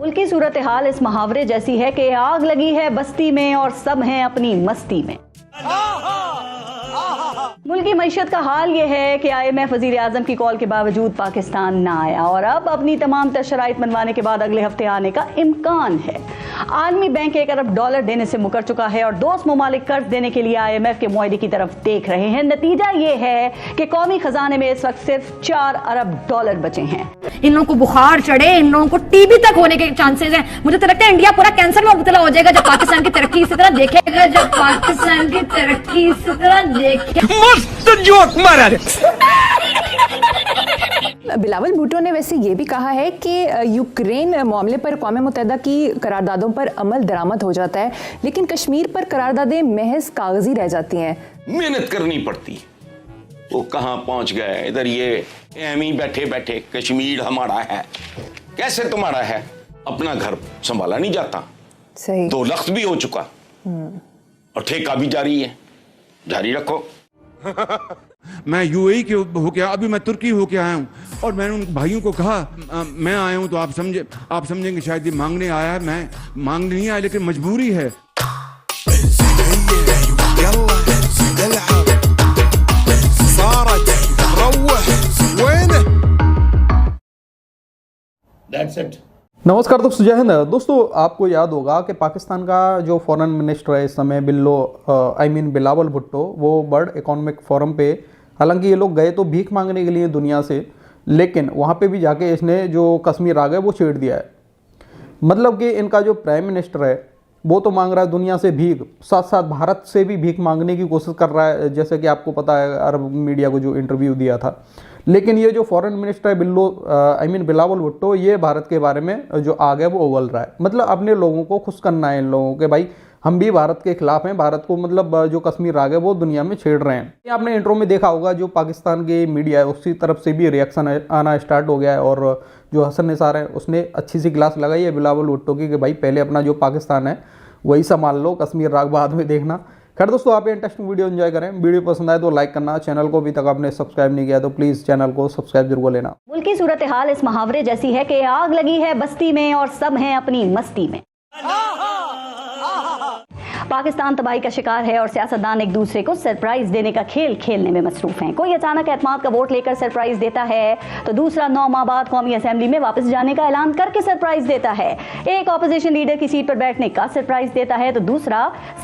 मुल्क की सूरत हाल इस मुहावरे जैसी है कि आग लगी है बस्ती में और सब हैं अपनी मस्ती में। मुल्क की मईशत का हाल ये है कि IMF वजीर आजम की कॉल के बावजूद पाकिस्तान ना आया और अब अपनी तमाम शराइत मनवाने के बाद अगले हफ्ते आने का इम्कान है। आलमी बैंक $1 अरब देने से मुकर चुका है और दोस्त ममालिक कर्ज देने के लिए IMF के मुआहदे की तरफ देख रहे हैं। नतीजा ये है कि कौमी खजाने में इस वक्त सिर्फ $4 अरब बचे हैं। इन लोगों को बुखार चढ़े, इन लोगों को टीबी तक होने के चांसेस हैं। मुझे तो लगता है इंडिया पूरा कैंसर में मुब्तला हो जाएगा जब पाकिस्तान की तरक्की इसी तरह देखेगा, जब पाकिस्तान की तरक्की इसी तरह देखेगा। मस्त जोक मारा। बिलावल भुट्टो ने वैसे ये भी कहा है कि यूक्रेन मामले पर क़ौम मुत्तहिदा की करारदादों पर अमल दरामद हो जाता है, लेकिन कश्मीर पर करारदादें महज कागजी रह जाती हैं। मेहनत करनी पड़ती। वो कहाँ पहुंच गए, इधर ये एम ही बैठे बैठे कश्मीर हमारा है। कैसे तुम्हारा है? अपना घर संभाला नहीं जाता। सही। 2 लाख भी हो चुका और ठेका भी जारी है, जारी रखो। मैं UAE के होके, अभी मैं तुर्की होके आया हूँ और मैंने उन भाइयों को कहा मैं आया हूँ तो आप समझेंगे शायद ये मांगने आया है। मैं मांगने नहीं आया, लेकिन मजबूरी है। नमस्कार दोस्तों, जय हिंद। दोस्तों आपको याद होगा कि पाकिस्तान का जो फॉरेन मिनिस्टर है इस समय बिलावल भुट्टो, वो वर्ल्ड इकोनॉमिक फोरम पे, हालांकि ये लोग गए तो भीख मांगने के लिए दुनिया से, लेकिन वहाँ पे भी जाके इसने जो कश्मीर आ गए वो छेड़ दिया है। मतलब कि इनका जो प्राइम मिनिस्टर है वो तो मांग रहा है दुनिया से भीख, साथ साथ भारत से भी भीख मांगने की कोशिश कर रहा है, जैसे कि आपको पता है अरब मीडिया को जो इंटरव्यू दिया था। लेकिन ये जो फॉरेन मिनिस्टर है बिलावल भुट्टो, ये भारत के बारे में जो आगे वो उगल रहा है। मतलब अपने लोगों को खुश करना है इन लोगों के, भाई हम भी भारत के खिलाफ हैं, भारत को मतलब जो कश्मीर आ गए वो दुनिया में छेड़ रहे हैं। ये आपने इंट्रो में देखा होगा, जो पाकिस्तान की मीडिया है उसकी तरफ से भी रिएक्शन आना स्टार्ट हो गया है और जो हसन निसार है उसने अच्छी सी क्लास लगाई है बिलावल भुट्टो की कि भाई पहले अपना जो पाकिस्तान है वही संभाल लो, कश्मीर राग बाद में देखना। खैर दोस्तों, आप ये इंटरेस्टिंग वीडियो एंजॉय करें। वीडियो पसंद आए तो लाइक करना, चैनल को अभी तक आपने सब्सक्राइब नहीं किया तो प्लीज़ चैनल को सब्सक्राइब जरूर लेना। मुल्क की सूरत हाल इस मुहावरे जैसी है कि आग लगी है बस्ती में और सब हैं अपनी मस्ती में। पाकिस्तान तबाही का शिकार है और सियासतदान एक दूसरे को सरप्राइज देने का खेल खेलने में मसरूफ हैं। कोई अचानक एतमाद का वोट लेकर सरप्राइज देता है तो दूसरा 9 माह बाद कौमी असेंबली में वापस जाने का ऐलान करके सरप्राइज देता है। एक ऑपोजिशन लीडर की सीट पर बैठने का सरप्राइज देता है तो दूसरा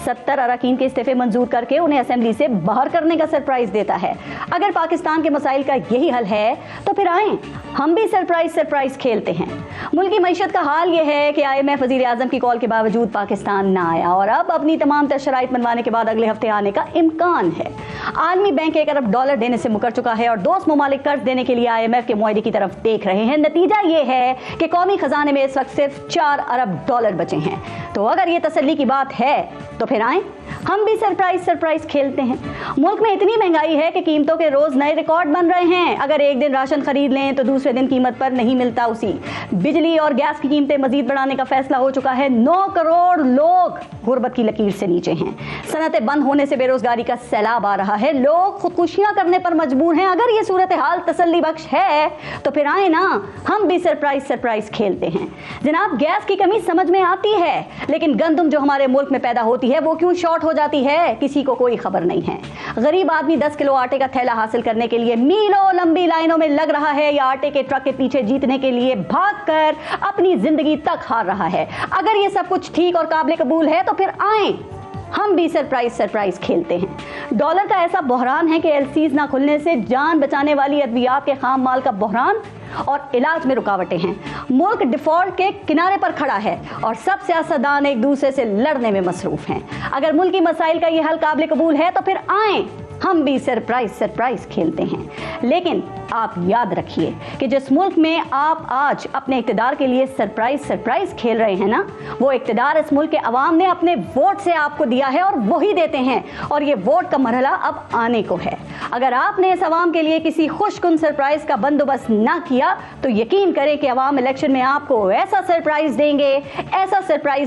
70 अरकान के इस्तीफे मंजूर करके उन्हें असेंबली से बाहर करने का सरप्राइज देता है। अगर पाकिस्तान के मसाइल का यही हल है तो फिर आए हम भी सरप्राइज खेलते हैं। मुल्क की मईशत का हाल यह है कि IMF वजीर आजम की कॉल के बावजूद पाकिस्तान ना आया और अब अपनी तमाम शराइत मनवाने के बाद अगले हफ्ते आने का इम्कान है। आलमी बैंक $1 अरब देने से मुकर चुका है और दोस्त ममालिक कर्ज देने के लिए IMF के मुआहदे की तरफ देख रहे हैं। नतीजा ये है कि कौमी खजाने में इस वक्त सिर्फ $4 अरब बचे हैं। तो अगर ये तसल्ली की बात है तो फिर आए हम भी सरप्राइज खेलते हैं। मुल्क में इतनी महंगाई है कि कीमतों के रोज नए रिकॉर्ड बन रहे हैं। अगर एक दिन राशन खरीद लें तो दूसरे दिन कीमत पर नहीं मिलता उसी। बिजली और गैस की कीमतें मजीद बढ़ाने का फैसला हो चुका है। 9 करोड़ लोग गुर्बत की लकीर से नीचे हैं। सनतें बंद होने से बेरोजगारी का सैलाब आ रहा है। लोग खुदकुशियां करने पर मजबूर हैं। अगर ये सूरत हाल तसल्ली बख्श है तो फिर आए ना हम भी सरप्राइज खेलते हैं। जनाब, गैस की कमी समझ में आती है, लेकिन गंदम जो हमारे मुल्क में पैदा होती है वो क्यों शॉर्ट हो जाती है किसी को कोई खबर नहीं है। गरीब आदमी 10 किलो आटे का थैला हासिल करने के लिए मीलों लंबी लाइनों में लग रहा है या आटे के ट्रक के पीछे जीतने के लिए भागकर अपनी जिंदगी तक हार रहा है। अगर ये सब कुछ ठीक और काबिल कबूल है तो फिर आए हम भी सरप्राइज खेलते हैं। डॉलर का ऐसा बहरान है कि LCs ना खुलने से जान बचाने वाली अद्वियात के खाम माल का बहरान और इलाज में रुकावटें हैं। मुल्क डिफॉल्ट के किनारे पर खड़ा है और सब सियासतदान एक दूसरे से लड़ने में मसरूफ हैं। अगर मुल्क की मसाइल का यह हल काबिल कबूल है तो फिर आए हम भी सरप्राइज खेलते हैं। लेकिन आप याद रखिए कि जिस मुल्क में आप आज अपने इक़्तिदार के लिए सरप्राइज खेल रहे हैं ना, वो इक़्तिदार इस मुल्क के अवाम ने अपने वोट से आपको दिया है और वही देते हैं और ये वोट का मरहला अब आने को है। अगर आपने इस अवाम के लिए किसी खुशकुन सरप्राइज का बंदोबस्त ना किया तो यकीन करें कि अवाम इलेक्शन में आपको ऐसा सरप्राइज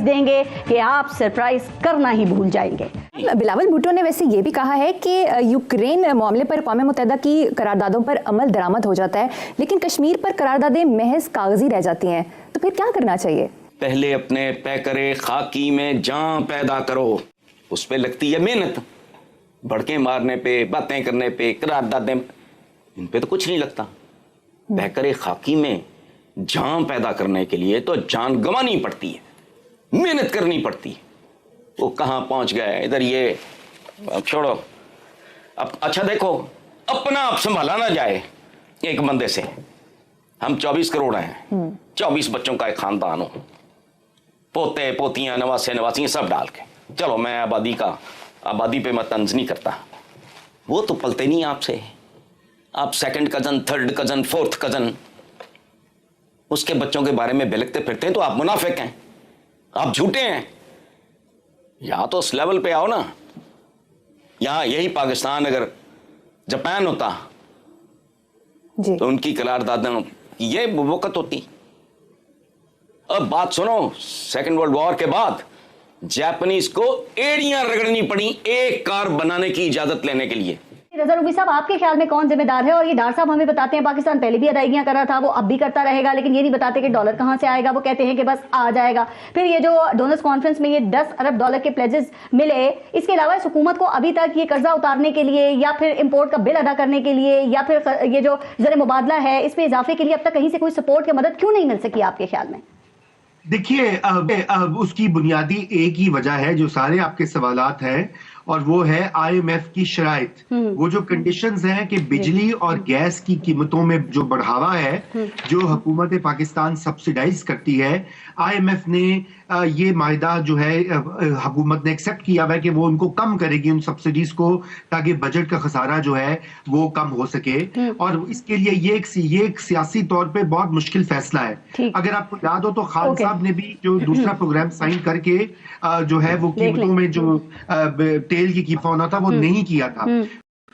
देंगे कि आप सरप्राइज करना ही भूल जाएंगे। बिलावल भुट्टो ने वैसे ये भी कहा है कि यूक्रेन मामले पर क़ौम मुत्तहिदा की करारदादों पर अमल दरामद हो जाता है, लेकिन कश्मीर पर करारदादें महज कागजी रह जाती हैं। तो फिर क्या करना चाहिए? पहले अपने पैकरे खाकी में जान पैदा करो। उस पे लगती है मेहनत, भड़के मारने पे, बातें करने पे, करारदादें, इन पे तो कुछ नहीं लगता। पैकरे खाकी में जान पैदा करने के लिए तो जान गंवानी पड़ती है, मेहनत करनी पड़ती है। वो कहाँ पहुंच गए, इधर ये अब छोड़ो। अब अच्छा देखो, अपना आप संभाला ना जाए एक बंदे से। हम 24 करोड़ हैं, 24 बच्चों का एक खानदान हो, पोते पोतियां नवासे नवासियां सब डाल के। चलो मैं आबादी पे मैं तंज नहीं करता, वो तो पलते नहीं आपसे। आप second cousin, third cousin, fourth cousin, उसके बच्चों के बारे में बिलकते फिरते हैं तो आप मुनाफिक हैं, आप झूठे हैं। या तो उस लेवल पे आओ ना। यहां यही पाकिस्तान अगर जापान होता जी। तो उनकी करारदादों ये वक़्त होती। अब बात सुनो, सेकेंड वर्ल्ड वॉर के बाद जापानीज को एड़ियां रगड़नी पड़ी एक कार बनाने की इजाजत लेने के लिए। रजा रूबी साहब, आपके ख्याल में कौन जिम्मेदार है? और ये डार साहब हमें बताते हैं पाकिस्तान पहले भी अदायगियां कर रहा था, वो अब भी करता रहेगा, लेकिन ये नहीं बताते कि डॉलर कहां से आएगा। वो कहते हैं कि बस आ जाएगा। फिर ये जो डोनर्स कॉन्फ्रेंस में ये 10 अरब डॉलर के प्लेजेस मिले, इसके अलावा इस हुकूमत को अभी तक ये कर्जा उतारने के लिए या फिर इंपोर्ट का बिल अदा करने के लिए या फिर ये जो ज़र मुबादला है इस पे इजाफे के लिए अब तक कहीं से कोई सपोर्ट की मदद क्यों नहीं मिल सकी आपके ख्याल में? देखिए, अब उसकी बुनियादी एक ही वजह है जो सारे आपके सवालात हैं, और वो है IMF की शराइत। वो जो कंडीशंस हैं कि बिजली और गैस की कीमतों में जो बढ़ावा है, जो हुकूमत पाकिस्तान सब्सिडाइज करती है, IMF ने ये मायदा जो है हुकूमत ने एक्सेप्ट किया हुआ है कि वो उनको कम करेगी उन सब्सिडीज को, ताकि बजट का खसारा जो है वो कम हो सके। और इसके लिए ये एक सियासी तौर पे बहुत मुश्किल फैसला है। अगर आपको याद हो तो खान साहब ने भी जो दूसरा प्रोग्राम साइन करके जो है वो कीमतों में जो तेल की कीमत होना था वो नहीं किया था।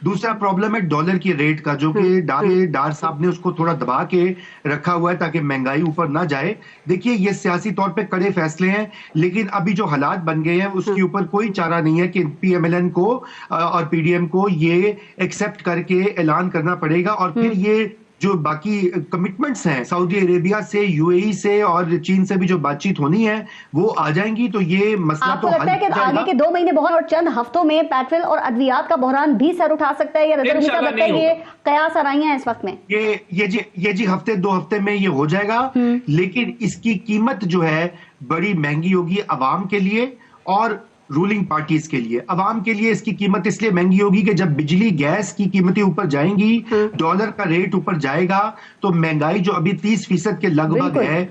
दूसरा प्रॉब्लम है डॉलर की रेट का, जो कि डार साहब ने उसको थोड़ा दबा के रखा हुआ है ताकि महंगाई ऊपर ना जाए। देखिए, ये सियासी तौर पे कड़े फैसले हैं, लेकिन अभी जो हालात बन गए हैं उसके ऊपर कोई चारा नहीं है कि PMLN को और PDM को ये एक्सेप्ट करके ऐलान करना पड़ेगा। और फिर ये जो बाकी कमिटमेंट्स हैं सऊदी अरेबिया से, UAE से और चीन से भी जो बातचीत होनी है वो आ जाएंगी, तो ये मसला आपको तो लगता है कि आगे के 2 महीने बहुत और चंद हफ्तों में पेट्रोल और अद्वियात का बहरान भी सर उठा सकता है? या ये कयास आराइयां हैं इस वक्त में? ये जी हफ्ते 2 हफ्ते में ये हो जाएगा, लेकिन इसकी कीमत जो है बड़ी महंगी होगी अवाम के लिए और रूलिंग पार्टीज के लिए। अवाम के लिए इसकी कीमत इसलिए महंगी होगी कि जब बिजली गैस की कीमतें ऊपर जाएंगी, डॉलर का रेट ऊपर जाएगा, तो महंगाई जो अभी 30% के लगभग है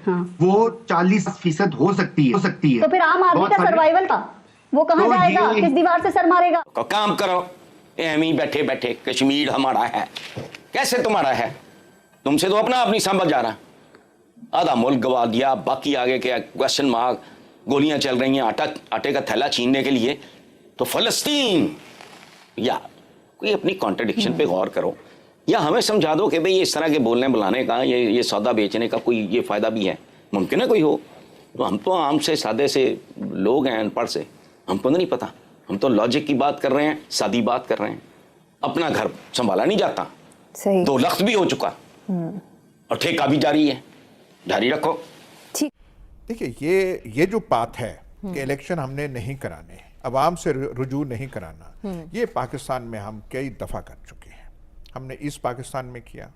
वो 40% हो सकती है। तो फिर आम आदमी का सर्वाइवल का वो कहां जाएगा? किस दीवार से सर मारेगा? काम करो, एमी बैठे बैठे कश्मीर हमारा है। कैसे तुम्हारा है? तुमसे तो अपना आप नहीं समझ जा रहा। आधा मुल्क गवा दिया, बाकी आगे के क्वेश्चन मार्क, गोलियां चल रही हैं आटे का थैला छीनने के लिए। तो फलस्तीन, या कोई अपनी कॉन्ट्रडिक्शन पे गौर करो, या हमें समझा दो कि भाई इस तरह के बोलने बुलाने का, ये सौदा बेचने का कोई ये फायदा भी है, मुमकिन है कोई हो। तो हम तो आम से सादे से लोग हैं, अनपढ़ से, हमको नहीं पता। हम तो लॉजिक की बात कर रहे हैं, सादी बात कर रहे हैं। अपना घर संभाला नहीं जाता, सही 2 लाख भी हो चुका और ठेका भी जारी है, जारी रखो। देखिए, ये जो बात है कि इलेक्शन हमने नहीं कराने, अवाम से रुजू नहीं कराना, ये पाकिस्तान में हम कई दफ़ा कर चुके हैं। हमने ईस्ट पाकिस्तान में किया,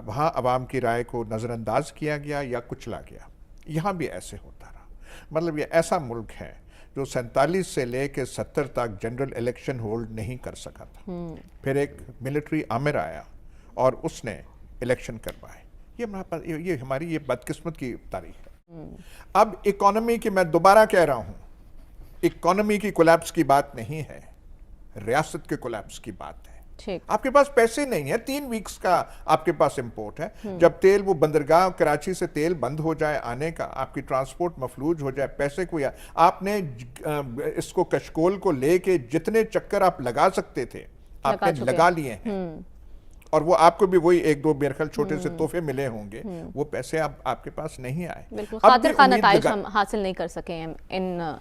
वहाँ अवाम की राय को नज़रअंदाज किया गया या कुचला गया। यहाँ भी ऐसे होता रहा। मतलब ये ऐसा मुल्क है जो 47 से लेकर 70 तक जनरल इलेक्शन होल्ड नहीं कर सका था। फिर एक मिलिट्री आमिर आया और उसने इलेक्शन करवाए। ये हमारी ये बदकिस्मत की तारीख है। अब इकोनॉमी की, मैं दोबारा कह रहा हूं, इकोनॉमी की कोलैप्स की बात नहीं है, रियासत के कोलैप्स की बात है। आपके पास पैसे नहीं है, 3 वीक्स का आपके पास इंपोर्ट है। जब तेल वो बंदरगाह कराची से तेल बंद हो जाए आने का, आपकी ट्रांसपोर्ट मफलूज हो जाए, पैसे को, या आपने इसको कशकोल को लेके जितने चक्कर आप लगा सकते थे आपने लगा लिए हैं, और वो आपको भी वही 1-2 बेरखल छोटे से तोहफे मिले होंगे, वो पैसे आपके पास नहीं आए। बिल्कुल खातिर खाना नताइज हम हासिल नहीं कर सके इन